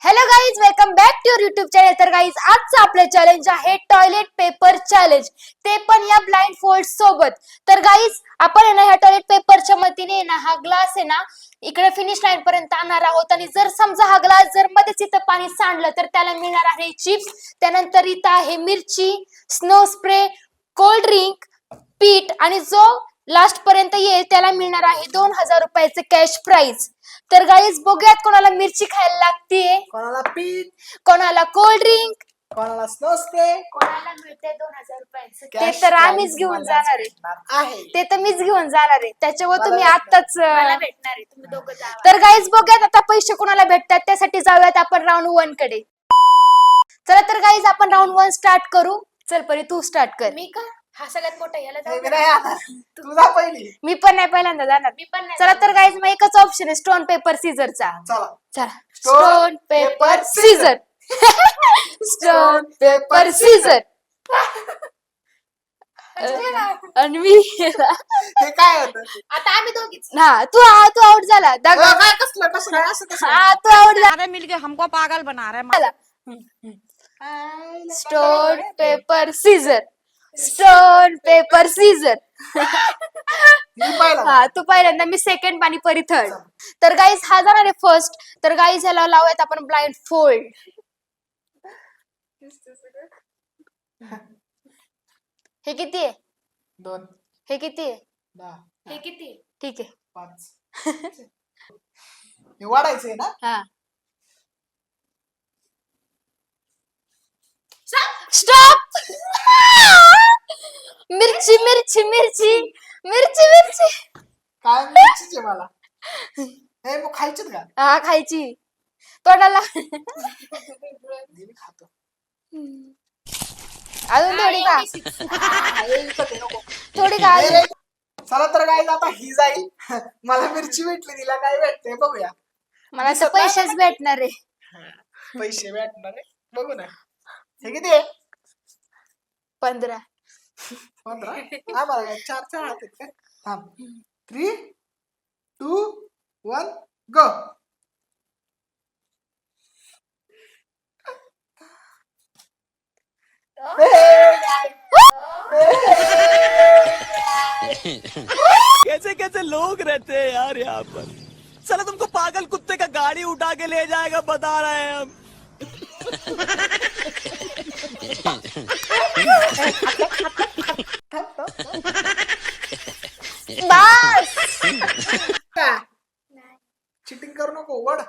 Hello guys, welcome back to your YouTube channel. तर guys, आजचं आपलं चॅलेंज आहे टॉयलेट पेपर चॅलेंज, ते पण या ब्लाइंड फोल्ड सोबत. तर गाईज, आपण आहे ना ह्या टॉयलेट पेपरच्या मदतीने ना हा ग्लास आहे ना इकडे फिनिश लाईन पर्यंत आणणार आहोत. आणि जर समजा हा ग्लास जर मध्येच इथं पाणी सांडलं तर त्याला मिळणार आहे चिप्स. त्यानंतर इथं आहे मिरची, स्नो स्प्रे, कोल्ड ड्रिंक, पीठ, आणि जो लास्ट पर्यंत येईल त्याला मिळणार आहे 2000 रुपयाचं कॅश प्राइज. तर गाईज, बघूयात कोणाला मिरची खायला लागते, कोणाला पीठ, कोणाला कोल्ड ड्रिंक, कोणाला स्नो स्प्रे, कोणाला मिळते 2000 रुपयाचं. ते Cash तर आम्हीच prize घेऊन मला जाणार भेटणार आहे, आहे. ते तर मीच घेऊन जाणार आहे. त्याच्यावर मला तुम्ही भेटणार. आत्ताच भेटणार आहे, तुम्ही दोघं जावा. तर गाईज, बघूयात आता पैसे कोणाला भेटतात. त्यासाठी जाऊयात आपण राऊंड 1 कडे. चला तर गाईज, आपण राऊंड 1 स्टार्ट करू. चल परी, तू स्टार्ट कर. मी का हा सगळ्यात मोठा याला हे जाऊ मी नाही आणणार. तुझा पहिली. मी पण नाही पहिल्यांदा जाणार. मी पण नाही चला तर गाईज, मग एकच ऑप्शन आहे स्टोन पेपर सीझरचा. चला. चला, Stone, stone paper paper, scissor. Stone paper scissor. आणि मी हे काय होतं? आता आम्ही दोघीच. हा, तू आउट झाला. दागा. काय कसलं कसं काय असं कसं हा, तू आउट झाला. सारे मिलके हमको पागल बना रहे हैं। Stone paper scissor. Stone paper scissor. मी पहिला. हा, तू पहिल्यांदा, मी सेकंड, पाणी परी थर्ड. तर गाईज, हा जाणार आहे फर्स्ट. तर गाईज, ह्याला लावूयात आपण ब्लाइंड फोल्ड. हे किती आहे? 2 हे किती आहे? 10 हे किती? ठीक आहे. 5 हे वाढायचंय ना. हा, स्टॉप. मिरची मिरची मिरची मिरची मिरची. काय मिरचीचे मला हे मग खायचेत का? हा, खायची तोंडाला. मी खातो. अजून थोडी का? हे विकत आहे, नको. थोडी का हे अजून? रे. चला तर काय, आता ही जाईल. मला मिरची भेटली, तिला काय भेटते बघूया. मला तर पैसेच भेटणार आहे. पैसे भेटणार आहे, बघू ना. हे किती आहे? 15. 15. आम्हाला काय 4 हात आहेत का? थांब. 3 2 1 गो. कैसे कैसे लोग रहते हैं यार यहाँ पर। साला तुमको पागल कुत्ते का गाड़ी उठा के ले जाएगा, बता रहे हैं हम। बस. चिटिंग करू नको, वड.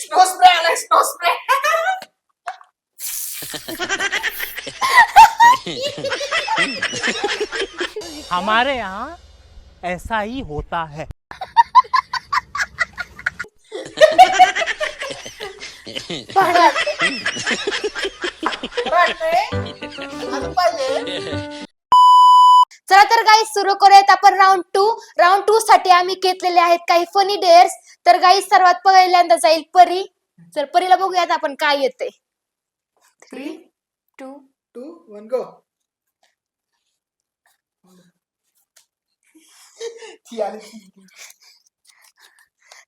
स्नो स्प्रे आलाय, स्नो स्प्रे. हमारे यहाँ ऐसा ही होता है। अजून पाहिजे. चला तर गाईज, सुरू करूयात आपण राऊंड 2. राऊंड 2 साठी आम्ही घेतलेले आहेत काही फनी डेअर्स. तर गाईज, सर्वात पहिल्यांदा जाईल परी. तर परीला बघूयात आपण काय येते. 3 2 2 1 गो. ती आली.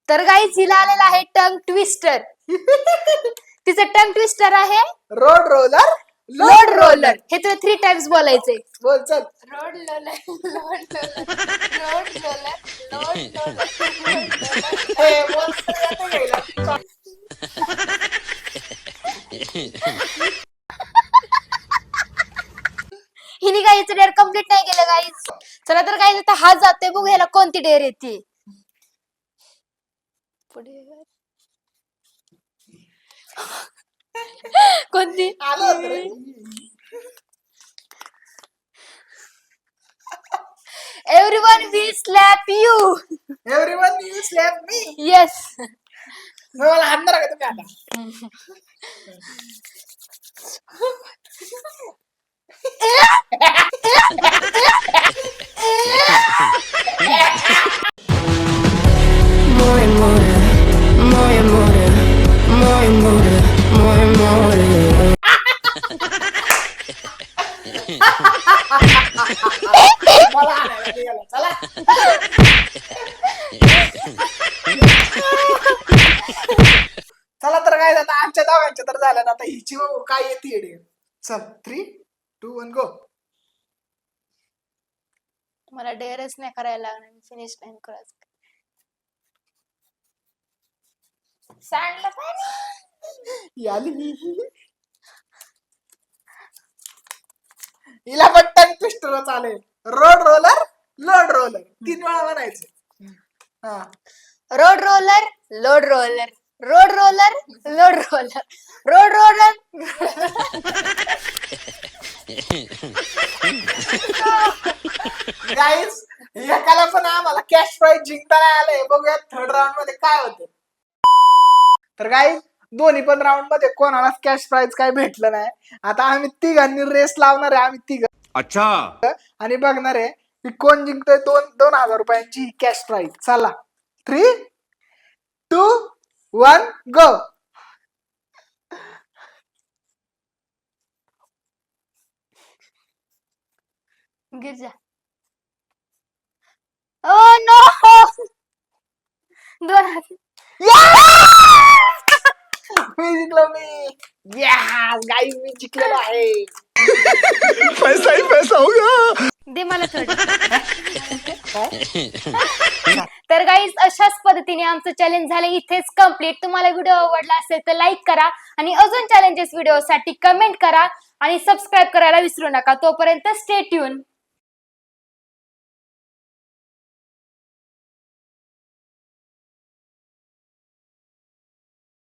तर गाईज, हिला आलेला आहे टंग ट्विस्टर. तिचं टंग ट्विस्टर आहे रोड रोलर. Load roller. हे तुला 3 टाइम्स बोलायचंय. बोल चल. Road loller, road loller, road loller, road loller. हे बोल सगळ्यात घ्यायला. हिने गाईचं डेअर कम्प्लीट नाही केलं गाईज. चला तर गाईज, आता हा जातोय, बघू ह्याला कोणती डेअर येते. कोणती? आलं होतं रे. Everyone will slap you. Everyone you slap me. Yes. मला हाणणार का तुम्ही आता? मला आणायला निघाला. चला चला तर काय आता आमच्या दोघांच्या तर झाल्या ना, आता हिची बघू काय येते येडे. चल 3, 2, 1 गो. मला डेअरच नाही करायला लागणार, फिनिश लाईन करायचं. सांडलं पाणी. आली हिला पण टंग ट्विस्टर चालेल. रोड रोलर लोड रोलर 3 वेळा म्हणायचं. हा road roller load roller, road roller load roller, road roller. Guys एकाला पण आम्हाला कॅश प्राइज जिंकता नाही आलंय. बघूया थर्ड राऊंड मध्ये काय होते. तर गाईज दोन्ही पण राऊंड मध्ये कोणालाच कॅश प्राइज काय भेटलं नाही. आता आम्ही तिघांनी रेस लावणार आहे. आम्ही तिघ अच्छा आणि बघणार आहे की कोण जिंकतोय 2,000 रुपयांची कॅश प्राइज. चला 3, 2, 1 गो. गिर जा. ओ नो, 2 हात. मी जिंकलो. मी गाईज मी जिंकलेलो आहे. पैसा ही पैसा होगा. दे मला थोडं. तर गाईज अशाच पद्धतीने आमचं चॅलेंज झालं इथेच कम्प्लीट. तुम्हाला व्हिडिओ आवडला असेल तर लाईक करा आणि अजून चॅलेंजेस व्हिडिओ साठी कमेंट करा आणि सबस्क्राईब करायला विसरू नका. तोपर्यंत स्टे ट्यून.